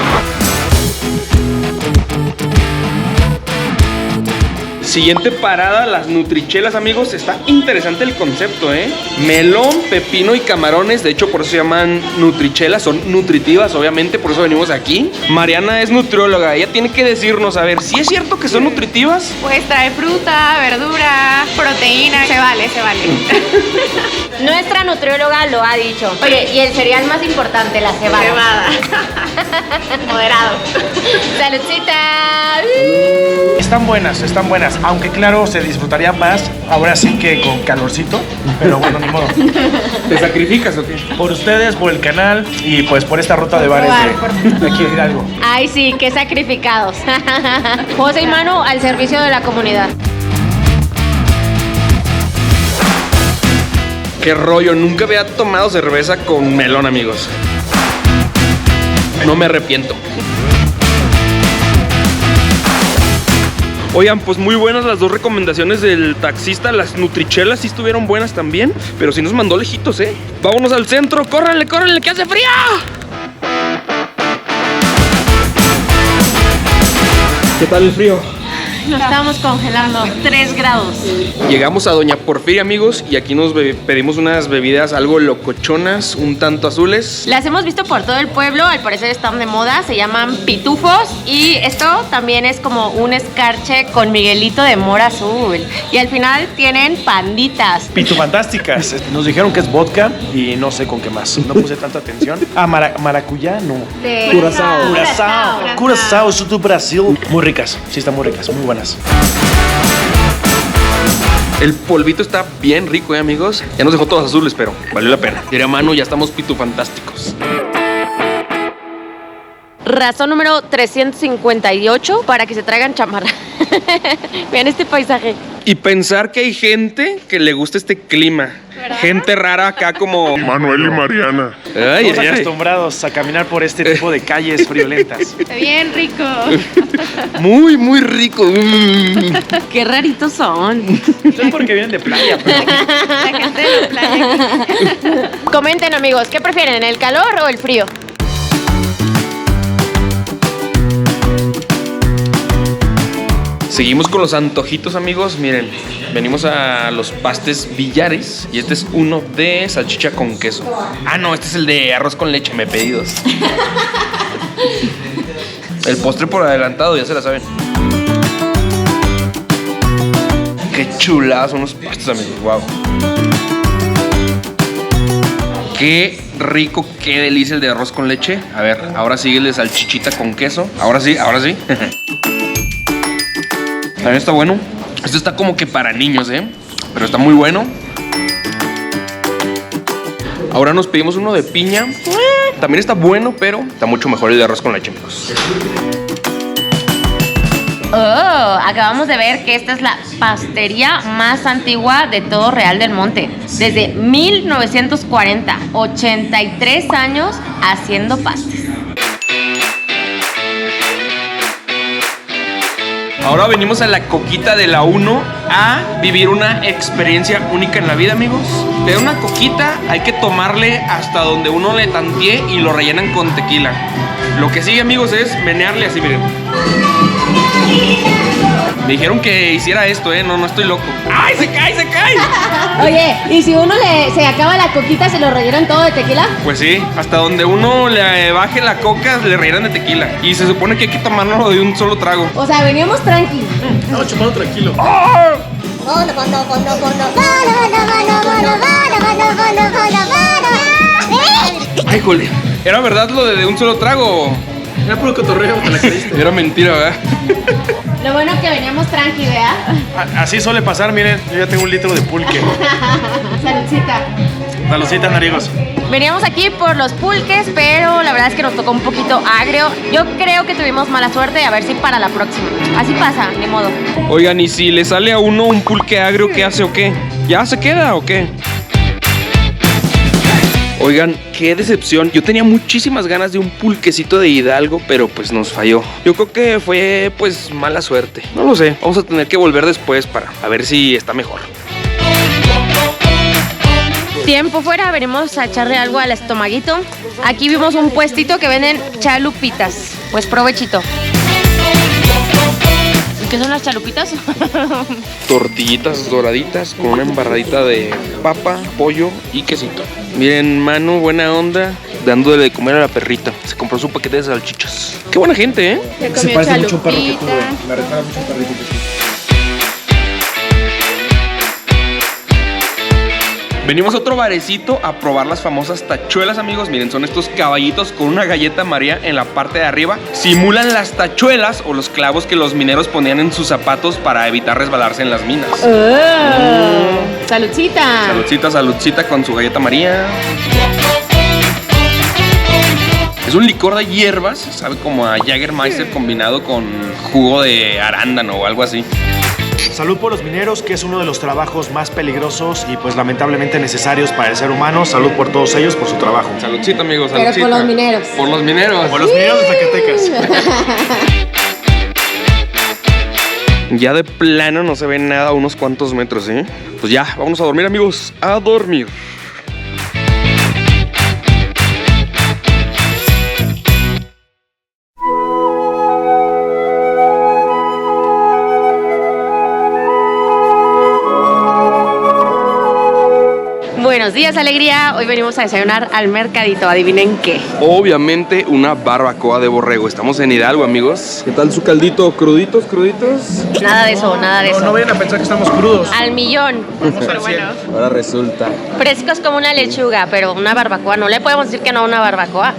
Siguiente parada, las nutrichelas, amigos. Está interesante el concepto, ¿eh? Melón, pepino y camarones. De hecho, por eso se llaman nutrichelas. Son nutritivas, obviamente. Por eso venimos aquí. Mariana es nutrióloga. Ella tiene que decirnos, a ver, ¿sí es cierto que son nutritivas? Pues trae fruta, verdura, proteína. Se vale, se vale. Nuestra nutrióloga lo ha dicho. Oye, y el cereal más importante, la cebada. Cebada. Moderado. ¡Saludcita! Están buenas. Aunque claro, se disfrutaría más ahora sí que con calorcito. Pero bueno, ni modo. ¿Te sacrificas o qué? Por ustedes, por el canal y pues por esta ruta de bares de aquí en Hidalgo. Ay, sí, qué sacrificados. José y Manu al servicio de la comunidad. Qué rollo, nunca había tomado cerveza con melón, amigos. No me arrepiento. Oigan, pues muy buenas las 2 recomendaciones del taxista. Las nutrichelas sí estuvieron buenas también, pero sí nos mandó lejitos, ¿eh? Vámonos al centro, córranle, que hace frío. ¿Qué tal el frío? Nos estábamos congelando. 3 grados. Llegamos a Doña Porfiria, amigos, y aquí nos pedimos unas bebidas algo locochonas, un tanto azules. Las hemos visto por todo el pueblo, al parecer están de moda, se llaman pitufos y esto también es como un escarche con Miguelito de mora azul. Y al final tienen panditas. Pitufantásticas. Nos dijeron que es vodka y no sé con qué más. No puse tanta atención. Ah, maracuyá, no. De Curazao, eso de Brasil. Muy ricas, sí están muy ricas, muy buenas. El polvito está bien rico, amigos. Ya nos dejó todos azules, pero valió la pena. Diría Manu, ya estamos pitufantásticos. Razón número 358 para que se traigan chamarra. Vean este paisaje. Y pensar que hay gente que le gusta este clima. ¿Verdad? Gente rara acá como Manuel y Mariana. Estamos acostumbrados a caminar por este tipo de calles friolentas. Está bien rico. Muy, muy rico. Qué raritos son. Esto es porque vienen de playa. Pero... La gente de la playa. Comenten, amigos, ¿qué prefieren, el calor o el frío? Seguimos con los antojitos, amigos. Miren, venimos a los pastes Villares y este es uno de salchicha con queso. Ah, no, este es el de arroz con leche, me pedí 2. El postre por adelantado, ya se la saben. Qué chuladas son los pastes, amigos, wow. Qué rico, qué delicia el de arroz con leche. A ver, ahora sigue el de salchichita con queso. Ahora sí, ahora sí. También está bueno. Esto está como que para niños, pero está muy bueno. Ahora nos pedimos uno de piña. También está bueno, pero está mucho mejor el de arroz con leche, amigos. Oh, acabamos de ver que esta es la pastería más antigua de todo Real del Monte. Desde 1940, 83 años haciendo pastes. Ahora venimos a la coquita de la 1 a vivir una experiencia única en la vida, amigos. Te dan una coquita, hay que tomarle hasta donde uno le tantee y lo rellenan con tequila. Lo que sigue, amigos, es menearle así, miren. Me dijeron que hiciera esto, no estoy loco. ¡Ay, se cae, se cae! Oye, ¿y si uno se acaba la coquita, se lo rellenan todo de tequila? Pues sí, hasta donde uno le baje la coca, le rellenan de tequila. Y se supone que hay que tomarlo de un solo trago. O sea, veníamos tranqui. No, chupando tranquilo. ¡Oh! Ay, jole. ¿Era verdad lo de un solo trago? Era puro cotorreo, te la creíste. Era mentira, ¿verdad? Lo bueno que veníamos tranqui, ¿verdad? Así suele pasar, miren, yo ya tengo 1 litro de pulque. Saludcita. Saludcita, narigos. Veníamos aquí por los pulques, pero la verdad es que nos tocó un poquito agrio. Yo creo que tuvimos mala suerte, a ver si para la próxima. Así pasa, ni modo. Oigan, ¿y si le sale a uno un pulque agrio, qué hace o qué? ¿Ya se queda o qué? Oigan, qué decepción. Yo tenía muchísimas ganas de un pulquecito de Hidalgo, pero pues nos falló. Yo creo que fue pues mala suerte. No lo sé. Vamos a tener que volver después para ver si está mejor. Tiempo fuera, venimos a echarle algo al estomaguito. Aquí vimos un puestito que venden chalupitas. Pues provechito. ¿Qué son las chalupitas? Tortillitas doraditas con una embarradita de papa, pollo y quesito. Miren, Manu, buena onda, dándole de comer a la perrita. Se compró su paquete de salchichas. Qué buena gente, Se parece mucho a un perro que tuve. Me recuerda mucho a un perrito que tuve. Venimos a otro barecito a probar las famosas tachuelas, amigos. Miren, son estos caballitos con una galleta María en la parte de arriba. Simulan las tachuelas o los clavos que los mineros ponían en sus zapatos para evitar resbalarse en las minas. Saludcita. Saludcita, saludcita con su galleta María. Es un licor de hierbas, sabe como a Jägermeister combinado con jugo de arándano o algo así. Salud por los mineros, que es uno de los trabajos más peligrosos y pues lamentablemente necesarios para el ser humano. Salud por todos ellos, por su trabajo. Saludcita, amigos, saludcita. Pero por los mineros. Por los mineros. Por los mineros de Zacatecas. Ya de plano no se ve nada a unos cuantos metros, Pues ya, vámonos a dormir, amigos. A dormir. Buenos días, alegría. Hoy venimos a desayunar al mercadito. Adivinen qué. Obviamente una barbacoa de borrego. Estamos en Hidalgo, amigos. ¿Qué tal su caldito? ¿Cruditos? Nada de eso, nada de eso. No vayan a pensar que estamos crudos. Al millón. Súper bueno. Ahora resulta. Frescos como una lechuga, pero una barbacoa. No le podemos decir que no a una barbacoa.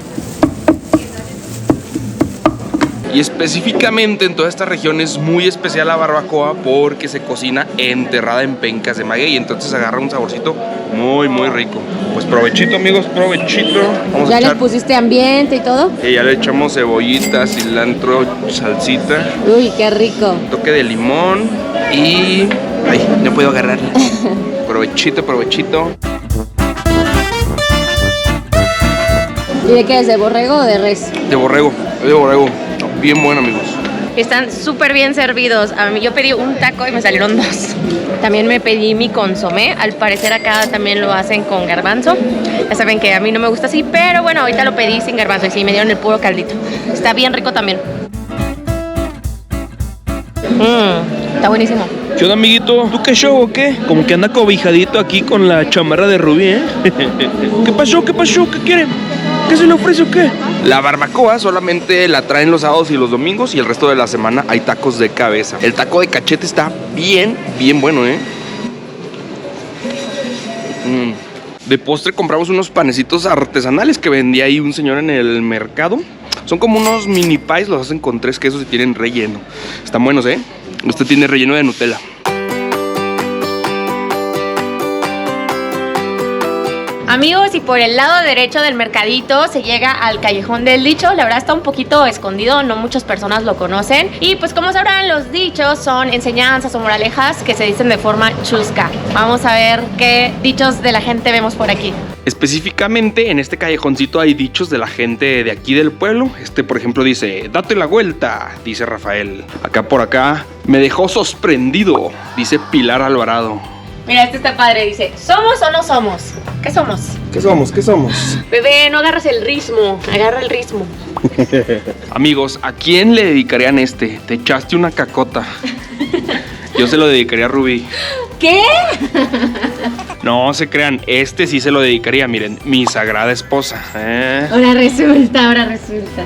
Y específicamente en toda esta región es muy especial la barbacoa porque se cocina enterrada en pencas de maguey. Entonces agarra un saborcito muy, muy rico. Pues provechito, amigos, provechito. Vamos ¿Ya a les echar... pusiste ambiente y todo? Ya le echamos cebollita, cilantro, salsita, Uy, qué rico. toque de limón y... Ay, no puedo agarrarla. Provechito, provechito. ¿Y de qué es? ¿De borrego o de res? De borrego, de borrego. Bien bueno, amigos. Están súper bien servidos. A mí yo pedí un taco y me salieron 2. También me pedí mi consomé. Al parecer acá también lo hacen con garbanzo. Ya saben que a mí no me gusta así, pero bueno, ahorita lo pedí sin garbanzo y sí, me dieron el puro caldito. Está bien rico también. Está buenísimo. ¿Qué onda, amiguito? ¿Tú qué show o qué? Como que anda cobijadito aquí con la chamarra de Rubí, ¿eh? ¿Qué pasó? ¿Qué pasó? ¿Qué quieren? ¿Qué se le ofrece o qué? La barbacoa solamente la traen los sábados y los domingos y el resto de la semana hay tacos de cabeza. El taco de cachete está bien, bien bueno, ¿eh? De postre compramos unos panecitos artesanales que vendía ahí un señor en el mercado. Son como unos mini pies, los hacen con 3 quesos y tienen relleno. Están buenos, ¿eh? Este tiene relleno de Nutella. Amigos, y por el lado derecho del mercadito se llega al Callejón del Dicho. La verdad está un poquito escondido, no muchas personas lo conocen. Y pues como sabrán, los dichos son enseñanzas o moralejas que se dicen de forma chusca. Vamos a ver qué dichos de la gente vemos por aquí. Específicamente en este callejoncito hay dichos de la gente de aquí del pueblo. Por ejemplo dice, date la vuelta, dice Rafael. Por acá, me dejó sorprendido, dice Pilar Alvarado. Mira, este está padre, dice, ¿somos o no somos? ¿Qué somos? ¿Qué somos? ¿Qué somos? Bebé, no agarras el ritmo, agarra el ritmo. Amigos, ¿a quién le dedicarían este? Te echaste una cacota. Yo se lo dedicaría a Rubí. ¿Qué? No se crean, este sí se lo dedicaría, miren, mi sagrada esposa. Ahora resulta.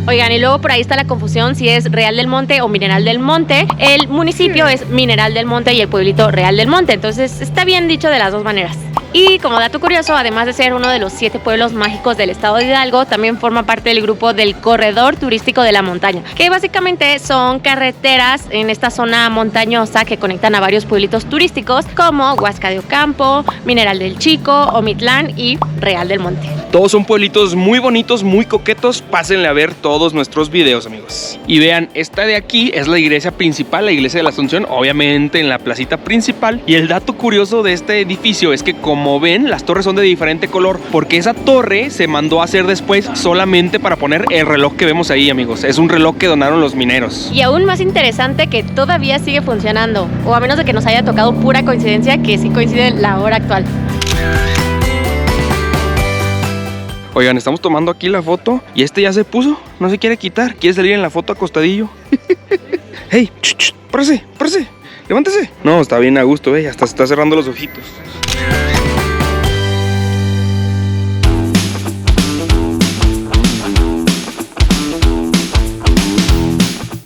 Oigan, y luego por ahí está la confusión si es Real del Monte o Mineral del Monte. El municipio es Mineral del Monte y el pueblito Real del Monte, entonces está bien dicho de las dos maneras. Y como dato curioso, además de ser uno de los 7 pueblos mágicos del estado de Hidalgo, también forma parte del grupo del Corredor Turístico de la Montaña, que básicamente son carreteras en esta zona montañosa que conectan a varios pueblitos turísticos como Huasca de Ocampo, Mineral del Chico, Omitlán y Real del Monte. Todos son pueblitos muy bonitos, muy coquetos. Pásenle a ver todos nuestros videos, amigos. Y vean, esta de aquí es la iglesia principal, la iglesia de la Asunción, obviamente en la placita principal. Y el dato curioso de este edificio es que, como ven, las torres son de diferente color, porque esa torre se mandó a hacer después solamente para poner el reloj que vemos ahí, amigos. Es un reloj que donaron los mineros. Y aún más interesante que todavía sigue funcionando, o a menos de que nos haya tocado pura coincidencia que sí coincide la hora actual. Oigan, estamos tomando aquí la foto y este ya se puso, no se quiere quitar, quiere salir en la foto acostadillo. Hey, párese, levántese. No, está bien a gusto, hasta se está cerrando los ojitos.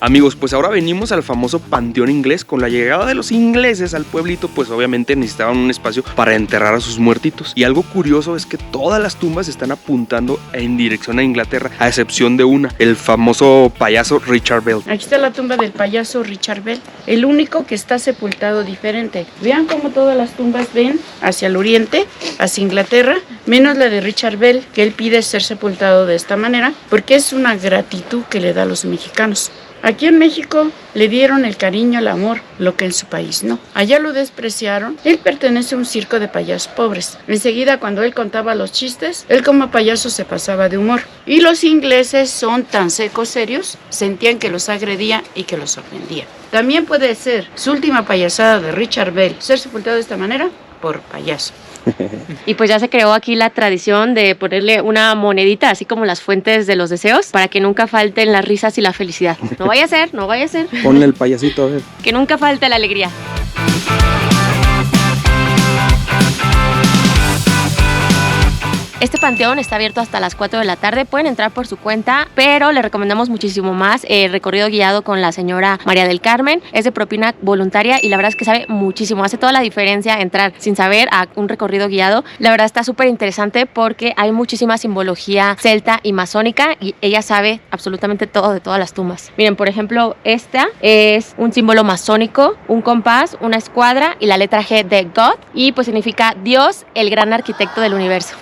Amigos, pues ahora venimos al famoso Panteón Inglés. Con la llegada de los ingleses al pueblito, pues obviamente necesitaban un espacio para enterrar a sus muertitos. Y algo curioso es que todas las tumbas están apuntando en dirección a Inglaterra, a excepción de una, el famoso payaso Richard Bell. Aquí está la tumba del payaso Richard Bell, el único que está sepultado diferente. Vean cómo todas las tumbas ven hacia el oriente, hacia Inglaterra, menos la de Richard Bell, que él pide ser sepultado de esta manera, porque es una gratitud que le da a los mexicanos. Aquí en México le dieron el cariño, el amor, lo que en su país no. Allá lo despreciaron. Él pertenece a un circo de payasos pobres. Enseguida, cuando él contaba los chistes, él como payaso se pasaba de humor. Y los ingleses son tan secos, serios, sentían que los agredía y que los ofendía. También puede ser su última payasada de Richard Bell, ser sepultado de esta manera por payaso. Y pues ya se creó aquí la tradición de ponerle una monedita, así como las fuentes de los deseos, para que nunca falten las risas y la felicidad. No vaya a ser. Ponle el payasito, a ver. Que nunca falte la alegría. Este panteón está abierto hasta las 4 de la tarde. Pueden entrar por su cuenta, pero les recomendamos muchísimo más el recorrido guiado con la señora María del Carmen. Es de propina voluntaria y la verdad es que sabe muchísimo. Hace toda la diferencia entrar sin saber a un recorrido guiado. La verdad está súper interesante porque hay muchísima simbología celta y masónica y ella sabe absolutamente todo de todas las tumbas. Miren, por ejemplo, esta es un símbolo masónico, un compás, una escuadra y la letra G de God, y pues significa Dios, el gran arquitecto del universo.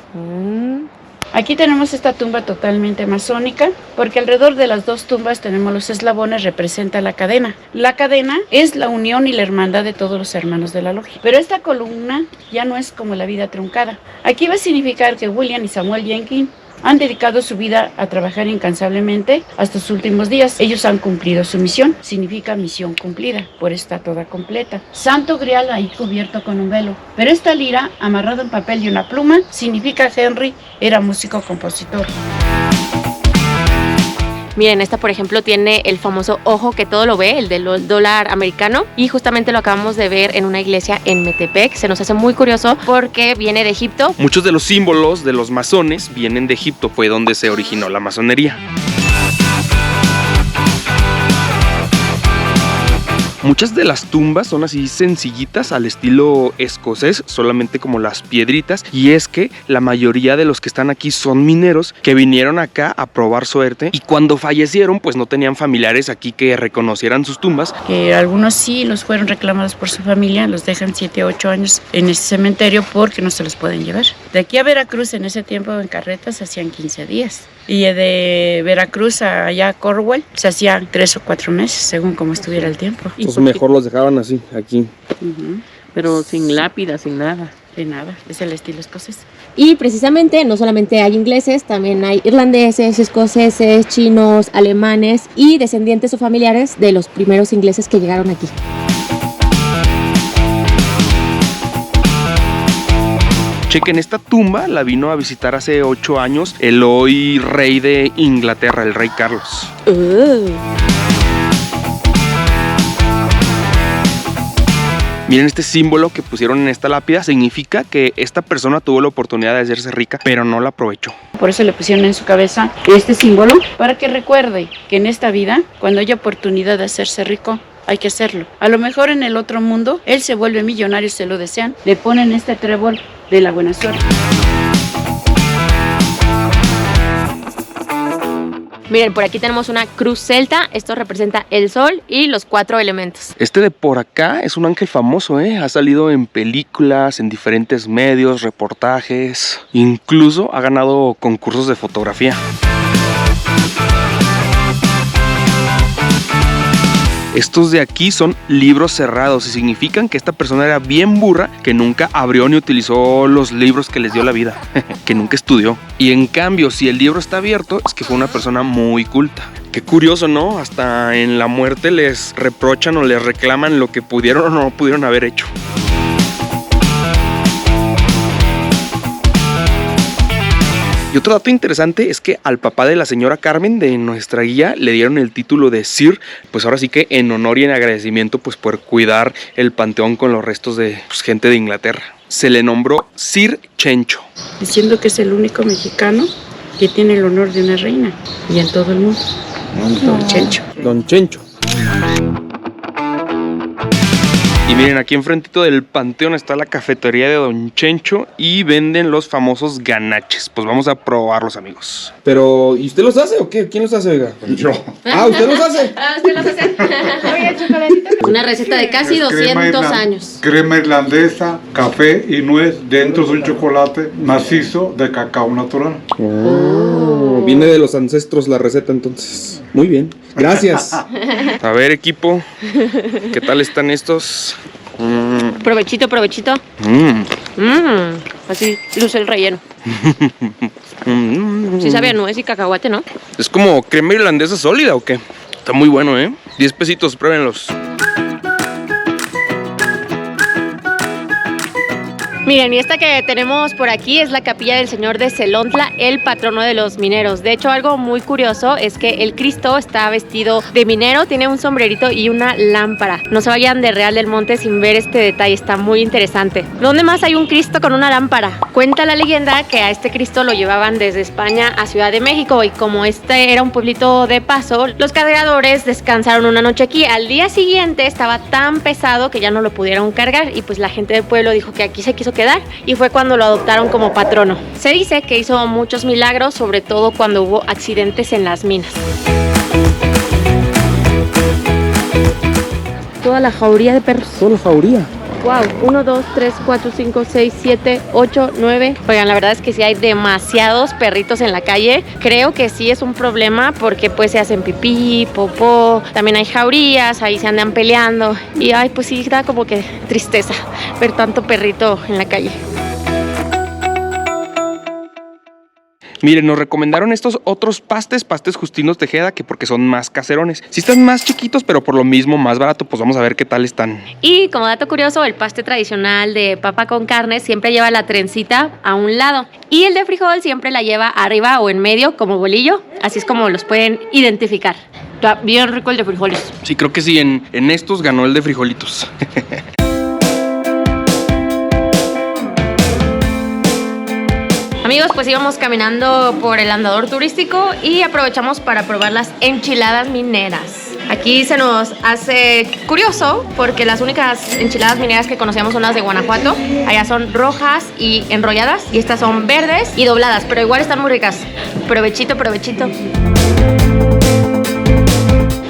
Aquí tenemos esta tumba totalmente masónica, porque alrededor de las dos tumbas tenemos los eslabones, representa la cadena. La cadena es la unión y la hermandad de todos los hermanos de la logia. Pero esta columna ya no es como la vida truncada. Aquí va a significar que William y Samuel Jenkins han dedicado su vida a trabajar incansablemente hasta sus últimos días. Ellos han cumplido su misión, significa misión cumplida, por está toda completa. Santo Grial ahí cubierto con un velo, pero esta lira, amarrado en papel y una pluma, significa Henry era músico-compositor. Miren, esta por ejemplo tiene el famoso ojo que todo lo ve, el del dólar americano, y justamente lo acabamos de ver en una iglesia en Metepec. Se nos hace muy curioso porque viene de Egipto. Muchos de los símbolos de los masones vienen de Egipto, fue donde se originó la masonería. Muchas de las tumbas son así sencillitas al estilo escocés, solamente como las piedritas, y es que la mayoría de los que están aquí son mineros que vinieron acá a probar suerte y cuando fallecieron pues no tenían familiares aquí que reconocieran sus tumbas. Algunos sí los fueron reclamados por su familia, los dejan 7 o 8 años en ese cementerio porque no se los pueden llevar. De aquí a Veracruz en ese tiempo en carretas se hacían 15 días y de Veracruz allá a Cornwall se hacían 3 o 4 meses según como estuviera el tiempo. Entonces mejor los dejaban así, aquí. Pero sin lápida, sin nada. De nada, es el estilo escocés. Y precisamente no solamente hay ingleses, también hay irlandeses, escoceses, chinos, alemanes y descendientes o familiares de los primeros ingleses que llegaron aquí. Chequen, esta tumba la vino a visitar hace 8 años el hoy rey de Inglaterra, el rey Carlos. Miren este símbolo que pusieron en esta lápida, significa que esta persona tuvo la oportunidad de hacerse rica, pero no la aprovechó. Por eso le pusieron en su cabeza este símbolo, para que recuerde que en esta vida, cuando haya oportunidad de hacerse rico, hay que hacerlo. A lo mejor en el otro mundo, él se vuelve millonario, se lo desean, le ponen este trébol de la buena suerte. Miren, por aquí tenemos una cruz celta. Esto representa el sol y los 4 elementos. Este de por acá es un ángel famoso, ha salido en películas, en diferentes medios, reportajes, incluso ha ganado concursos de fotografía. Estos de aquí son libros cerrados y significan que esta persona era bien burra, que nunca abrió ni utilizó los libros que les dio la vida, que nunca estudió. Y en cambio, si el libro está abierto, es que fue una persona muy culta. Qué curioso, ¿no? Hasta en la muerte les reprochan o les reclaman lo que pudieron o no pudieron haber hecho. Y otro dato interesante es que al papá de la señora Carmen, de nuestra guía, le dieron el título de Sir, pues ahora sí que en honor y en agradecimiento pues por cuidar el panteón con los restos de gente de Inglaterra. Se le nombró Sir Chencho. Diciendo que es el único mexicano que tiene el honor de una reina y en todo el mundo. Don Chencho. Don Chencho. Y miren, aquí enfrentito del panteón está la cafetería de Don Chencho y venden los famosos ganaches. Pues vamos a probarlos, amigos. Pero, ¿y usted los hace o qué? ¿Quién los hace, oiga? Yo. Ah, ¿usted los hace? Usted los hace. Oye, chocolatito. Una receta de casi 200 años. Crema irlandesa, café y nuez. Dentro es un chocolate macizo de cacao natural. Oh, viene de los ancestros la receta entonces. Muy bien, gracias. A ver, equipo, ¿qué tal están estos? Provechito, provechito. Así luce el relleno. Sí sabía nuez y cacahuate, ¿no? Es como crema irlandesa sólida, ¿o qué? Está muy bueno, 10 pesitos, pruébenlos. Miren, y esta que tenemos por aquí es la capilla del Señor de Celontla, el patrono de los mineros. De hecho, algo muy curioso es que el Cristo está vestido de minero, tiene un sombrerito y una lámpara. No se vayan de Real del Monte sin ver este detalle, está muy interesante. ¿Dónde más hay un Cristo con una lámpara? Cuenta la leyenda que a este Cristo lo llevaban desde España a Ciudad de México y como este era un pueblito de paso, los cargadores descansaron una noche aquí. Al día siguiente estaba tan pesado que ya no lo pudieron cargar y pues la gente del pueblo dijo que aquí se quiso quedar y fue cuando lo adoptaron como patrono. Se dice que hizo muchos milagros, sobre todo cuando hubo accidentes en las minas. Toda la jauría de perros. Toda la jauría. Wow, 1, 2, 3, 4, 5, 6, 7, 8, 9. Oigan, la verdad es que sí hay demasiados perritos en la calle. Creo que sí es un problema porque pues se hacen pipí, popó. También hay jaurías, ahí se andan peleando. Y ay, pues sí da como que tristeza ver tanto perrito en la calle. Miren, nos recomendaron estos otros pastes Justinos Tejeda, que porque son más caserones. Sí están más chiquitos, pero por lo mismo más barato, pues vamos a ver qué tal están. Y como dato curioso, el paste tradicional de papa con carne siempre lleva la trencita a un lado. Y el de frijol siempre la lleva arriba o en medio, como bolillo. Así es como los pueden identificar. Está bien rico el de frijoles. Sí, creo que sí, en estos ganó el de frijolitos. Amigos, pues íbamos caminando por el andador turístico y aprovechamos para probar las enchiladas mineras. Aquí se nos hace curioso porque las únicas enchiladas mineras que conocíamos son las de Guanajuato. Allá son rojas y enrolladas y estas son verdes y dobladas, pero igual están muy ricas. Provechito, provechito.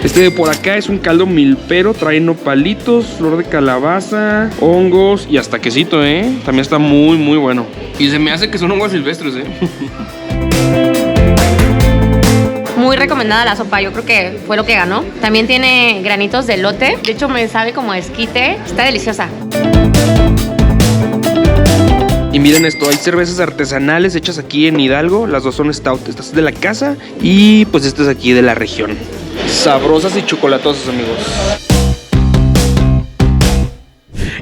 Este de por acá es un caldo milpero, trae nopalitos, flor de calabaza, hongos y hasta quesito, ¿eh? También está muy, muy bueno. Y se me hace que son hongos silvestres, ¿eh? Muy recomendada la sopa, yo creo que fue lo que ganó. También tiene granitos de elote, de hecho me sabe como a esquite, está deliciosa. Y miren esto, hay cervezas artesanales hechas aquí en Hidalgo. Las dos son stout, esta es de la casa y pues esta es aquí de la región. Sabrosas y chocolatosas, amigos.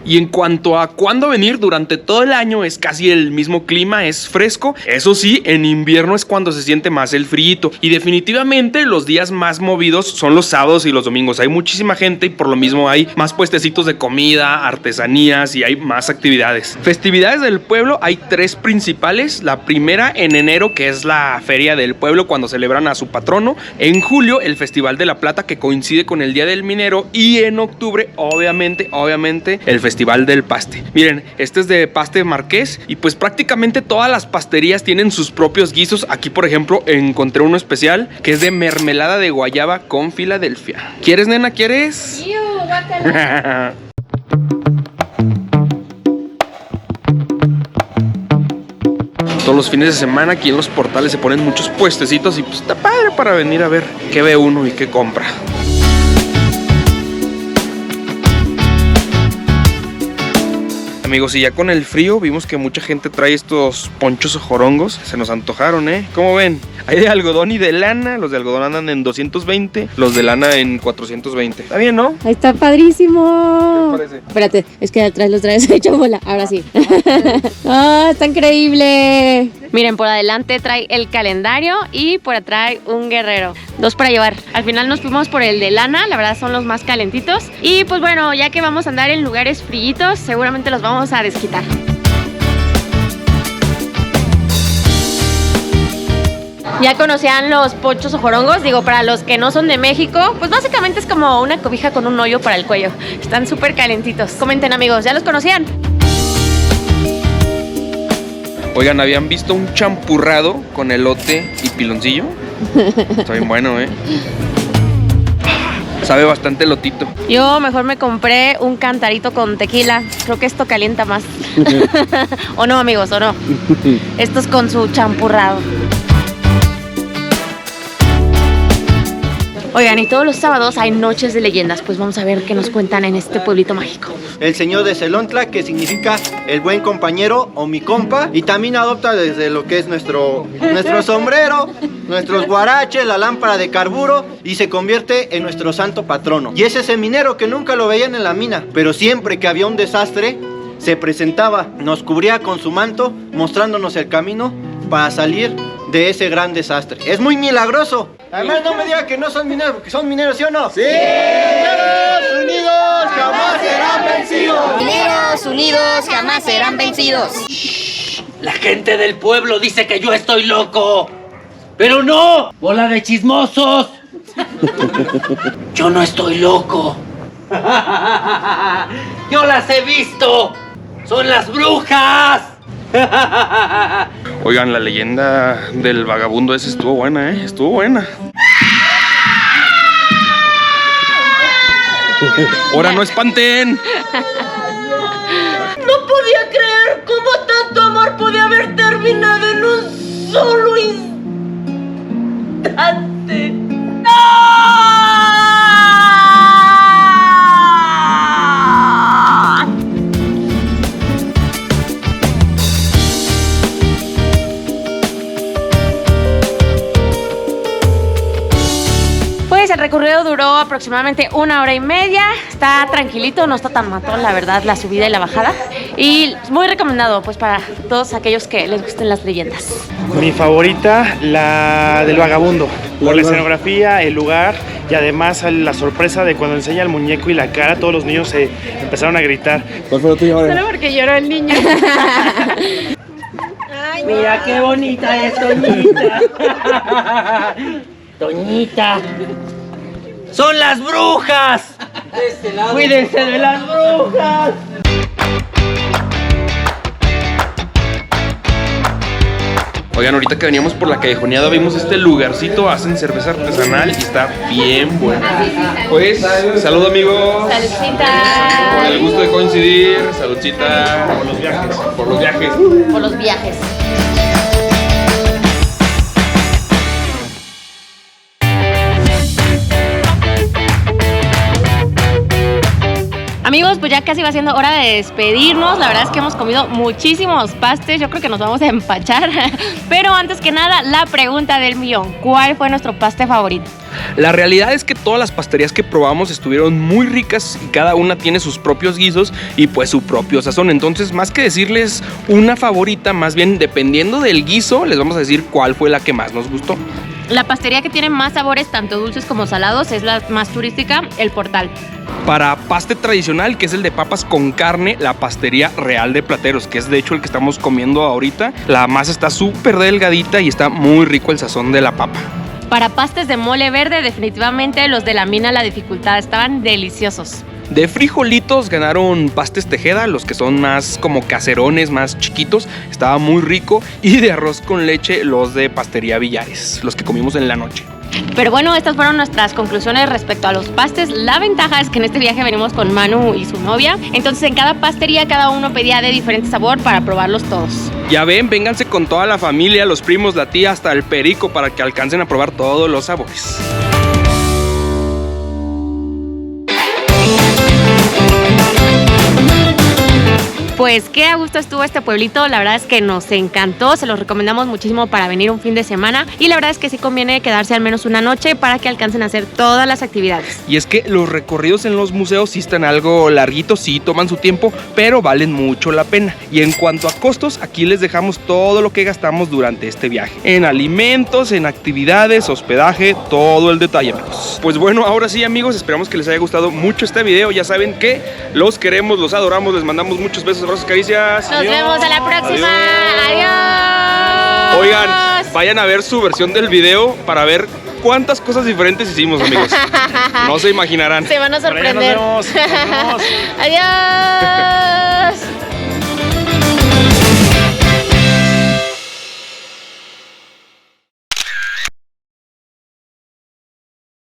Y en cuanto a cuándo venir, durante todo el año es casi el mismo clima, es fresco. Eso sí, en invierno es cuando se siente más el frío. Y definitivamente los días más movidos son los sábados y los domingos. Hay muchísima gente y por lo mismo hay más puestecitos de comida, artesanías y hay más actividades. Festividades del pueblo, hay 3 principales. La primera en enero, que es la feria del pueblo cuando celebran a su patrono. En julio, el Festival de la Plata, que coincide con el Día del Minero. Y en octubre, obviamente, el Festival del Paste. Miren, este es de paste marqués y pues prácticamente todas las pasterías tienen sus propios guisos. Aquí, por ejemplo, encontré uno especial que es de mermelada de guayaba con Filadelfia. ¿Quieres, nena? ¿Quieres? Todos los fines de semana aquí en los portales se ponen muchos puestecitos y pues está padre para venir a ver qué ve uno y qué compra. Amigos, y ya con el frío vimos que mucha gente trae estos ponchos jorongos. Se nos antojaron, ¿eh? ¿Cómo ven? Hay de algodón y de lana. Los de algodón andan en 220, los de lana en 420. ¿Está bien, no? Ahí está padrísimo. ¿Qué te parece? Espérate, es que atrás los traes hecho bola. Ahora sí. ¡Ah, está increíble! Miren, por adelante trae el calendario y por atrás un guerrero. 2 para llevar. Al final nos fuimos por el de lana, la verdad son los más calentitos. Y pues bueno, ya que vamos a andar en lugares fríitos, seguramente los vamos a desquitar. Ya conocían los ponchos o jorongos, digo, para los que no son de México, pues básicamente es como una cobija con un hoyo para el cuello. Están súper calentitos. Comenten, amigos, ¿ya los conocían? Oigan, ¿habían visto un champurrado con elote y piloncillo? Está bien bueno, ¿eh? Sabe bastante elotito. Yo mejor me compré un cantarito con tequila. Creo que esto calienta más. ¿O no, amigos? ¿O no? Estos con su champurrado. Oigan, y todos los sábados hay noches de leyendas. Pues vamos a ver qué nos cuentan en este pueblito mágico. El señor de Celontla, que significa el buen compañero o mi compa. Y también adopta desde lo que es nuestro sombrero, nuestros guaraches, la lámpara de carburo. Y se convierte en nuestro santo patrono. Y es ese minero que nunca lo veían en la mina. Pero siempre que había un desastre, se presentaba, nos cubría con su manto, mostrándonos el camino para salir de ese gran desastre. Es muy milagroso. Además, no me diga que no son mineros, porque son mineros, ¿sí o no? ¡Sí! ¡Mineros unidos jamás serán vencidos! Mineros unidos jamás serán vencidos. Shh, la gente del pueblo dice que yo estoy loco. ¡Pero no! ¡Bola de chismosos! Yo no estoy loco. ¡Yo las he visto! ¡Son las brujas! Oigan, la leyenda del vagabundo ese estuvo buena, ¿eh? Estuvo buena. ¡Ahora no espanten! No podía creer cómo tanto amor podía haber terminado en un solo instante. Pues el recorrido duró aproximadamente 1 hora y media. Está tranquilito, no está tan matón, la verdad, la subida y la bajada. Y muy recomendado, pues, para todos aquellos que les gusten las leyendas. Mi favorita, la del vagabundo. Por la escenografía, el lugar y además la sorpresa de cuando enseña el muñeco y la cara, todos los niños se empezaron a gritar. ¿Cuál fue la tuya ahora? Solo porque lloró el niño. Ay, mira qué bonita es Toñita. Toñita. ¡Son las brujas! De este lado. ¡Cuídense de las brujas! Oigan, ahorita que veníamos por la callejoneada vimos este lugarcito, hacen cerveza artesanal y está bien buena. Pues, salud amigos. Saludcita. Por el gusto de coincidir, saludcita. Por los viajes. Por los viajes. Por los viajes. Amigos, pues ya casi va siendo hora de despedirnos. La verdad es que hemos comido muchísimos pastes. Yo creo que nos vamos a empachar. Pero antes que nada, la pregunta del millón. ¿Cuál fue nuestro paste favorito? La realidad es que todas las pasterías que probamos estuvieron muy ricas y cada una tiene sus propios guisos y pues su propio sazón. Entonces, más que decirles una favorita, más bien dependiendo del guiso, les vamos a decir cuál fue la que más nos gustó. La pastería que tiene más sabores, tanto dulces como salados, es la más turística, El Portal. Para paste tradicional, que es el de papas con carne, la pastería Real de Plateros, que es de hecho el que estamos comiendo ahorita. La masa está súper delgadita y está muy rico el sazón de la papa. Para pastes de mole verde, definitivamente los de la mina La Dificultad estaban deliciosos. De frijolitos ganaron pastes Tejeda, los que son más como caserones, más chiquitos, estaba muy rico. Y de arroz con leche, los de Pastería Villares, los que comimos en la noche. Pero bueno, estas fueron nuestras conclusiones respecto a los pastes. La ventaja es que en este viaje venimos con Manu y su novia. Entonces en cada pastería cada uno pedía de diferente sabor para probarlos todos. Ya ven, vénganse con toda la familia, los primos, la tía, hasta el perico para que alcancen a probar todos los sabores. Pues qué a gusto estuvo este pueblito, la verdad es que nos encantó, se los recomendamos muchísimo para venir un fin de semana y la verdad es que sí conviene quedarse al menos una noche para que alcancen a hacer todas las actividades. Y es que los recorridos en los museos sí están algo larguitos, sí toman su tiempo, pero valen mucho la pena. Y en cuanto a costos, aquí les dejamos todo lo que gastamos durante este viaje. En alimentos, en actividades, hospedaje, todo el detalle, amigos. Pues bueno, ahora sí, amigos, esperamos que les haya gustado mucho este video. Ya saben que los queremos, los adoramos, les mandamos muchos besos, abrazos, caricias. Nos vemos a la próxima. Adiós. Oigan, vayan a ver su versión del video para ver cuántas cosas diferentes hicimos, amigos. No se imaginarán. Se van a sorprender. Nos vemos. Adiós.